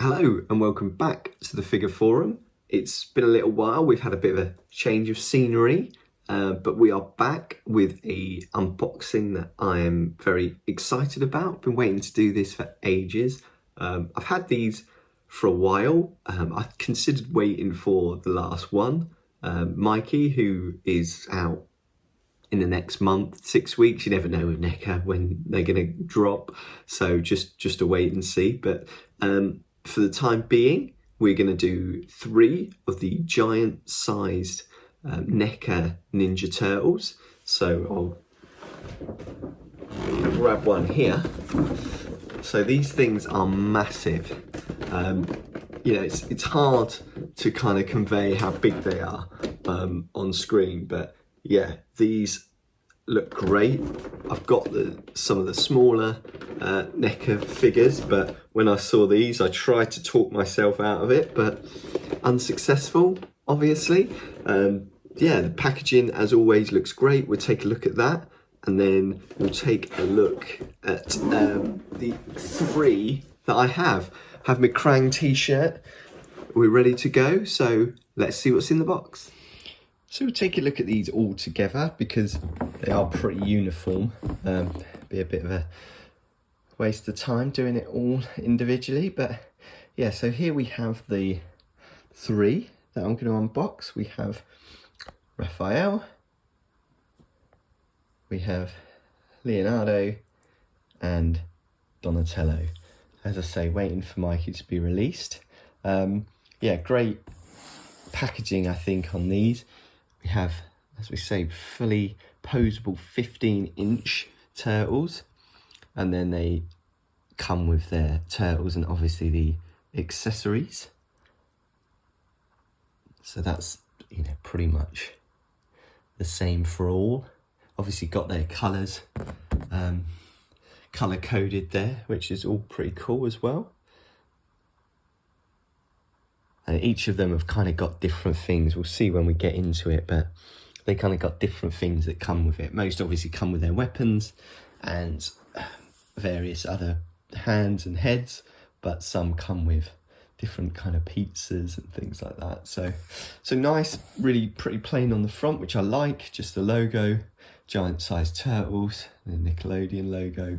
Hello and welcome back to the Figure Forum. It's been a little while, we've had a bit of a change of scenery, but we are back with a unboxing that I am very excited about. Been waiting to do this for ages. I've had these for a while. I considered waiting for the last one. Mikey, who is out in the next month, 6 weeks, you never know with NECA when they're going to drop, so just a wait and see. But for the time being, we're going to do 3 of the giant sized NECA Ninja Turtles. So I'll grab one here. So these things are massive. You know, it's hard to kind of convey how big they are on screen, but yeah, these look great. I've got some of the smaller NECA figures, but when I saw these, I tried to talk myself out of it, but unsuccessful, obviously. Yeah, the packaging, as always, looks great. We'll take a look at that, and then we'll take a look at the 3 that I have. I have my Krang t-shirt. We're ready to go, so let's see what's in the box. So we'll take a look at these all together because they are pretty uniform. Be a bit of a waste of time doing it all individually, but yeah, so here we have the 3 that I'm going to unbox. We have Raphael, we have Leonardo and Donatello. As I say, waiting for Mikey to be released. Yeah, great packaging I think on these. We have, as we say, fully posable 15-inch turtles, and then they come with their turtles and obviously the accessories. So that's, you know, pretty much the same for all. Obviously got their colours colour coded there, which is all pretty cool as well. And each of them have kind of got different things. We'll see when we get into it, but they kind of got different things that come with it. Most obviously come with their weapons and various other hands and heads, but some come with different kind of pizzas and things like that. So nice, really pretty plain on the front, which I like. Just the logo, giant sized turtles, the Nickelodeon logo.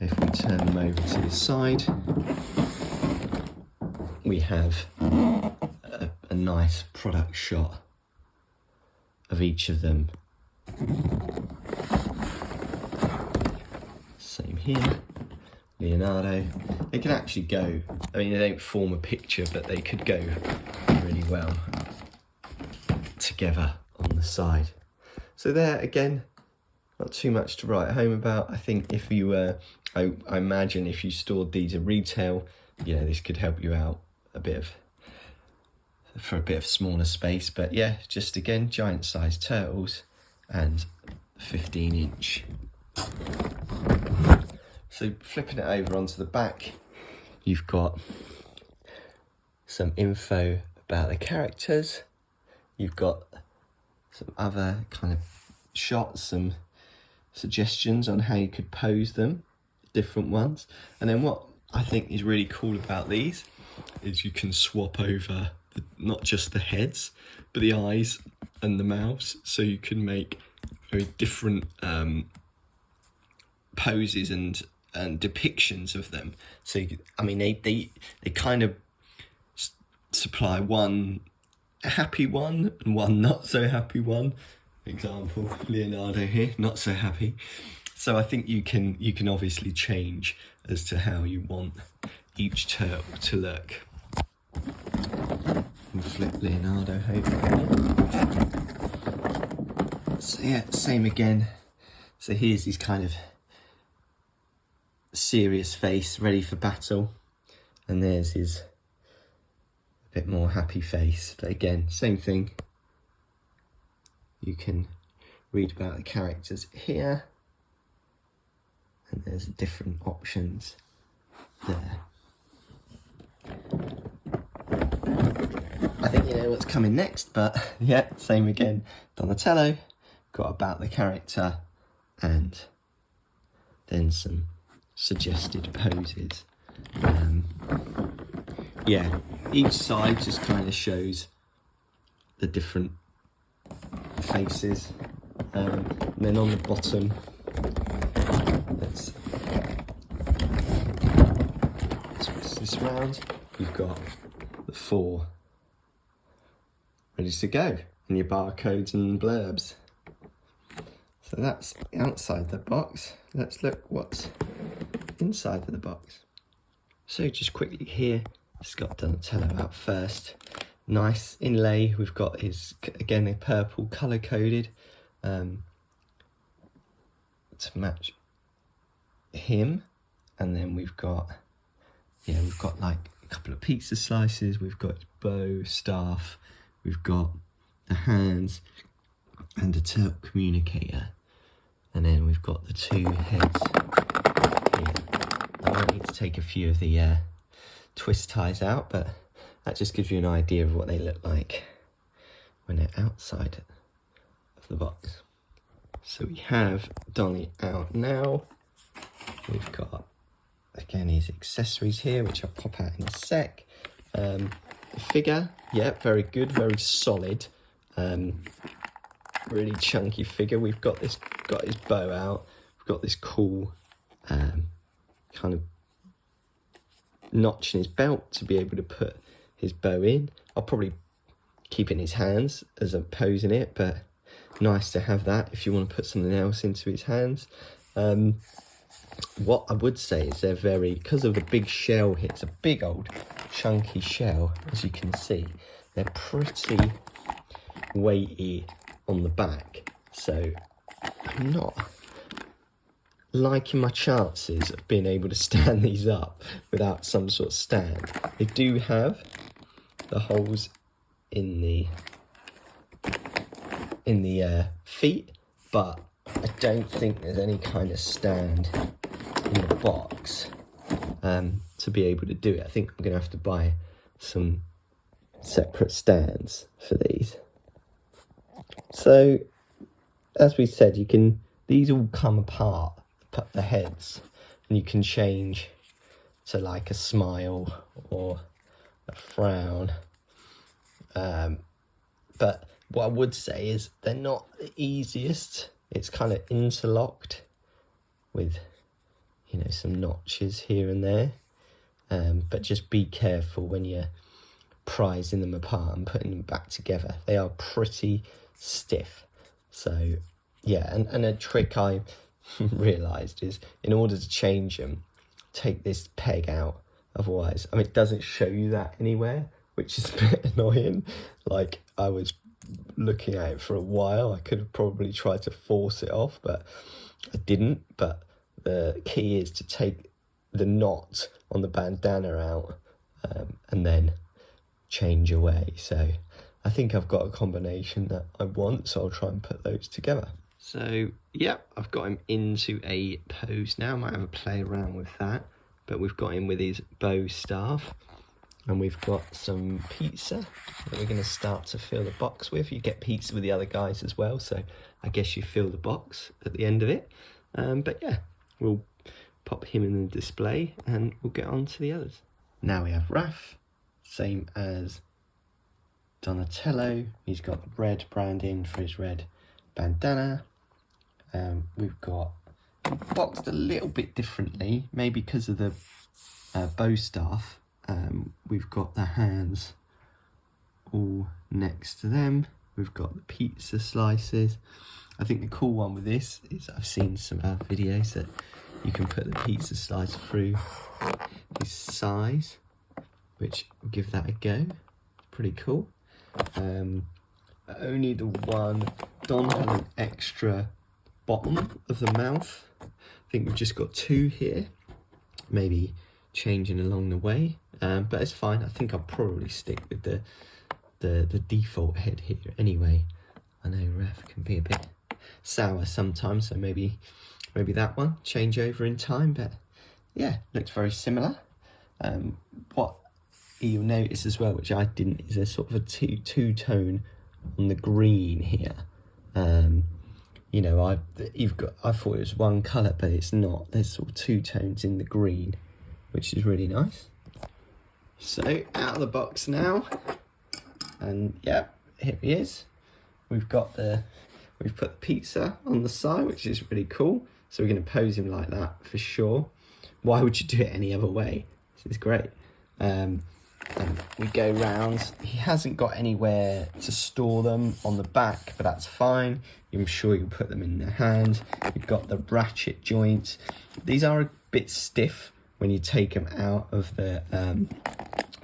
If we turn them over to the side, we have a nice product shot of each of them. Same here, Leonardo. They can actually go, I mean, they don't form a picture, but they could go really well together on the side. So there, again, not too much to write home about. I think if you were, I imagine if you stored these at retail, yeah, this could help you out for a bit of smaller space. But yeah, just again, giant sized turtles and 15-inch. So flipping it over onto the back, you've got some info about the characters. You've got some other kind of shots, some suggestions on how you could pose them, different ones. And then what I think is really cool about these is you can swap over not just the heads, but the eyes and the mouths. So you can make very different poses and depictions of them. So I mean, they kind of supply one happy one and one not so happy one. Example, Leonardo here, not so happy. So I think you can obviously change as to how you want each turtle to look. We'll flip Leonardo over. So yeah, same again. So here's his kind of serious face, ready for battle. And there's his bit more happy face. But again, same thing. You can read about the characters here. And there's different options there. I think you know what's coming next, but yeah, same again. Donatello, got about the character, and then some suggested poses. yeah, each side just kind of shows the different faces. And then on the bottom, let's twist this round. You've got the 4 ready to go, and your barcodes and blurbs. So that's outside the box. Let's look what's inside of the box. So just quickly here, it's got Donatello out first. Nice inlay. We've got his, again, a purple colour coded to match him. And then we've got, yeah, we've got like a couple of pizza slices. We've got bow, staff. We've got the hands and a turtle communicator. And then we've got the 2 heads here. I might need to take a few of the twist ties out, but that just gives you an idea of what they look like when they're outside of the box. So we have Donnie out now. We've got, again, his accessories here, which I'll pop out in a sec. The figure, yeah, very good, very solid. Really chunky figure. We've got his bow out. We've got this cool kind of notch in his belt to be able to put his bow in. I'll probably keep it in his hands as opposing it, but nice to have that if you want to put something else into his hands. What I would say is they're very, because of the big shell here, it's a big old chunky shell, as you can see. They're pretty weighty on the back, so I'm not liking my chances of being able to stand these up without some sort of stand. They do have the holes in the feet, but I don't think there's any kind of stand in the box to be able to do it. I think I'm gonna have to buy some separate stands for these. So, as we said, these all come apart, the heads, and you can change to like a smile or a frown. But what I would say is they're not the easiest. It's kind of interlocked with, you know, some notches here and there. But just be careful when you're prizing them apart and putting them back together. They are pretty stiff. So yeah, and a trick I realised is, in order to change them, take this peg out. Otherwise, I mean, it doesn't show you that anywhere, which is a bit annoying. Like, I was looking at it for a while. I could have probably tried to force it off, but I didn't. But the key is to take the knot on the bandana out and then change away. So I think I've got a combination that I want, so I'll try and put those together. So yeah, I've got him into a pose now. I might have a play around with that, but we've got him with his bow staff, and we've got some pizza that we're going to start to fill the box with. You get pizza with the other guys as well, so I guess you fill the box at the end of it. But yeah, we'll pop him in the display and we'll get on to the others. Now we have Raph, same as Donatello. He's got the red branding for his red bandana. We've got boxed a little bit differently, maybe because of the bow staff. We've got the hands all next to them. We've got the pizza slices. I think the cool one with this is I've seen some videos that you can put the pizza slice through his size, which will give that a go. Pretty cool. Only the one, Don had an extra bottom of the mouth. I think we've just got 2 here, maybe changing along the way, but it's fine. I think I'll probably stick with the default head here anyway. I know Raph can be a bit sour sometimes, so maybe that one change over in time, but yeah, looks very similar. What you'll notice as well, which I didn't, is there's sort of a two-tone on the green here. You know, I thought it was one colour, but it's not. There's sort of 2 tones in the green, which is really nice. So out of the box now, and yeah, here he is. We've put the pizza on the side, which is really cool. So we're going to pose him like that for sure. Why would you do it any other way? This is great. And we go round. He hasn't got anywhere to store them on the back, but that's fine. I'm sure you put them in the hand. You've got the ratchet joints. These are a bit stiff when you take them out of the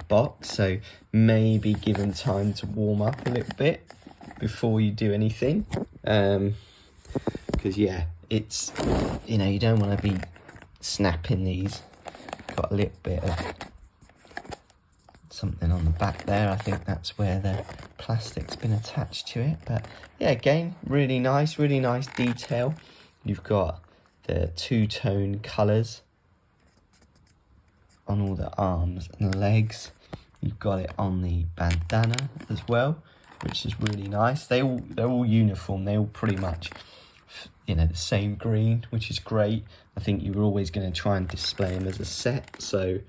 box, so maybe give them time to warm up a little bit before you do anything, because yeah, it's, you know, you don't want to be snapping these. Got a little bit of something on the back there. I think that's where the plastic's been attached to it, but yeah, again, really nice detail. You've got the two-tone colours on all the arms and the legs. You've got it on the bandana as well, which is really nice. They're all uniform. They all pretty much, you know, the same green, which is great. I think you were always going to try and display them as a set, so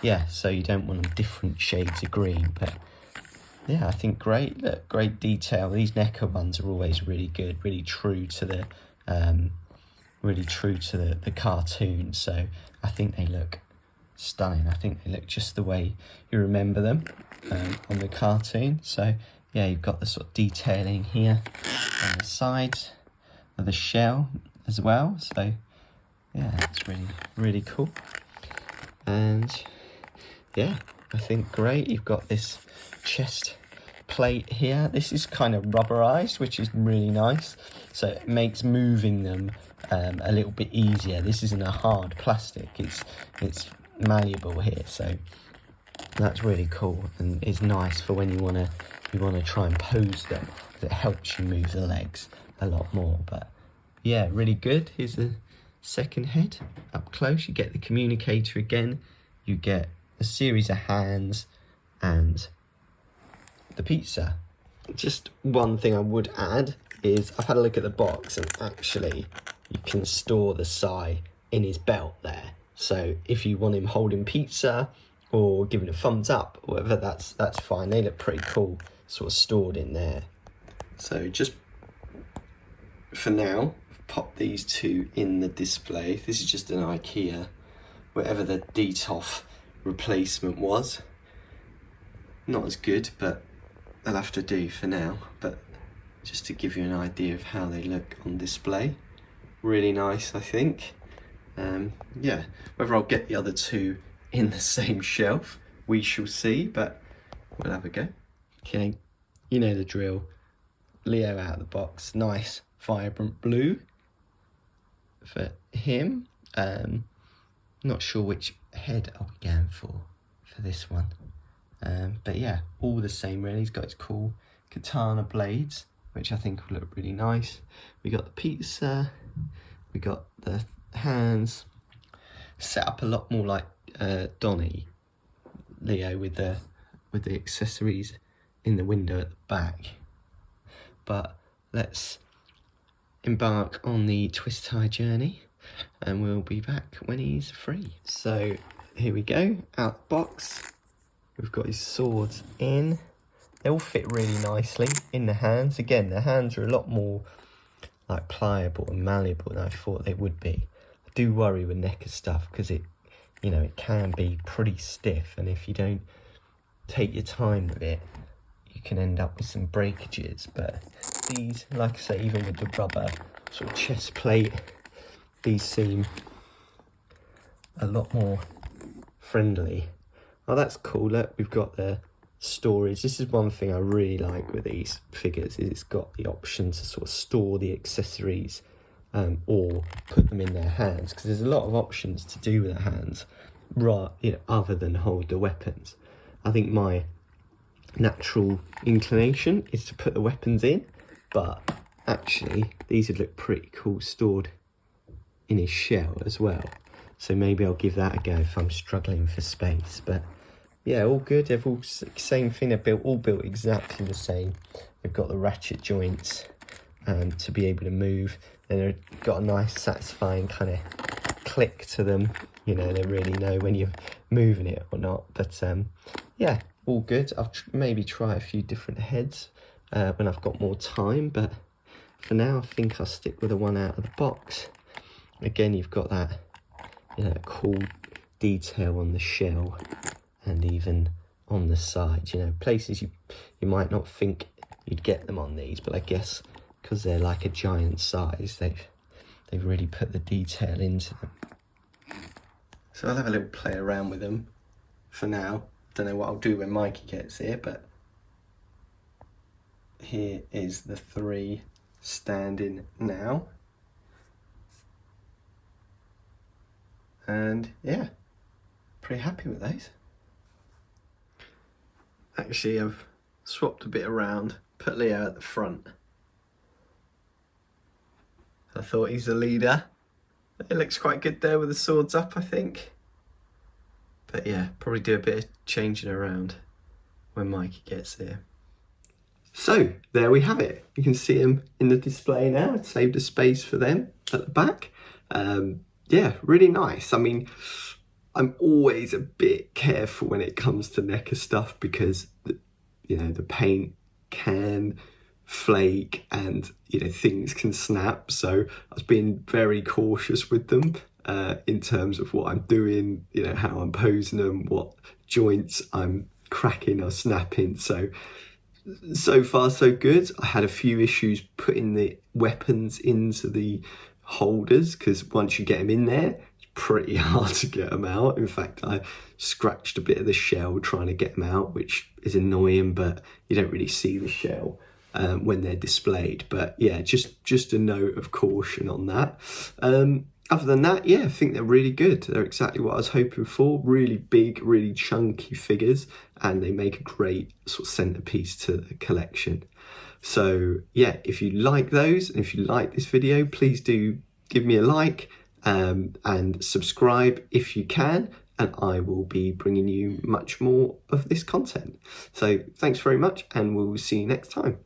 yeah, so you don't want them different shades of green, but yeah, I think great. Look, great detail. These NECA ones are always really good, really true to the cartoon, so I think they look stunning. I think they look just the way you remember them on the cartoon. So yeah, you've got the sort of detailing here on the sides of the shell as well, so yeah, it's really cool. And yeah, I think great. You've got this chest plate here. This is kind of rubberized, which is really nice, so it makes moving them a little bit easier. This isn't a hard plastic, it's malleable here, so that's really cool, and it's nice for when you want to try and pose them, because it helps you move the legs a lot more. But yeah, really good. Here's the second head up close. You get the communicator again, you get a series of hands and the pizza. Just one thing I would add is I've had a look at the box, and actually you can store the Sai in his belt there. So if you want him holding pizza or giving a thumbs up or whatever, that's fine. They look pretty cool, sort of stored in there. So just for now, pop these two in the display. This is just an IKEA, whatever the Detolf replacement was. Not as good, but they'll have to do for now. But just to give you an idea of how they look on display. Really nice, I think. Yeah, whether I'll get the other two in the same shelf, we shall see, but we'll have a go. Okay, you know the drill. Leo out of the box, nice vibrant blue for him. Not sure which head I'll be going for this one, but yeah, all the same really. He's got his cool katana blades, which I think will look really nice. We got the pizza, we got the hands, set up a lot more like Donnie, Leo, with the accessories in the window at the back. But let's embark on the twist tie journey, and we'll be back when he's free. So here we go, out the box. We've got his swords in. They all fit really nicely in the hands. Again, the hands are a lot more like pliable and malleable than I thought they would be. I do worry with NECA stuff because it, you know, it can be pretty stiff, and if you don't take your time with it, you can end up with some breakages. But these, like I say, even with the rubber sort of chest plate, these seem a lot more friendly. Oh, that's cool. Look, we've got the storage. This is one thing I really like with these figures, is it's got the option to sort of store the accessories or put them in their hands, because there's a lot of options to do with the hands, right, you know, other than hold the weapons. I think my natural inclination is to put the weapons in, but actually these would look pretty cool stored in his shell as well. So maybe I'll give that a go if I'm struggling for space. But yeah, all good. They're all same thing. They're all built exactly the same. They've got the ratchet joints to be able to move. And they've got a nice satisfying kind of click to them you know, they really know when you're moving it or not. But yeah, all good. I'll maybe try a few different heads when I've got more time, but for now I think I'll stick with the one out of the box. Again, you've got that, you know, cool detail on the shell and even on the side, you know, places you might not think you'd get them on these, but I guess because they're like a giant size, they've really put the detail into them. So I'll have a little play around with them for now. Don't know what I'll do when Mikey gets here, but here is the 3 standing now. And yeah, pretty happy with those. Actually, I've swapped a bit around, put Leo at the front. I thought he's the leader. It looks quite good there with the swords up, I think. But yeah, probably do a bit of changing around when Mikey gets here. So there we have it. You can see them in the display now. It saved a space for them at the back. Yeah, really nice. I mean, I'm always a bit careful when it comes to NECA stuff because, you know, the paint can flake and, you know, things can snap. So I was being very cautious with them in terms of what I'm doing, you know, how I'm posing them, what joints I'm cracking or snapping. So far so good. I had a few issues putting the weapons into the holders because once you get them in there, it's pretty hard to get them out. In fact, I scratched a bit of the shell trying to get them out, which is annoying, but you don't really see the shell when they're displayed. But yeah, just a note of caution on that. Other than that, yeah, I think they're really good. They're exactly what I was hoping for. Really big, really chunky figures, and they make a great sort of centerpiece to the collection. So yeah, if you like those, and if you like this video, please do give me a like and subscribe if you can, and I will be bringing you much more of this content. So thanks very much, and we'll see you next time.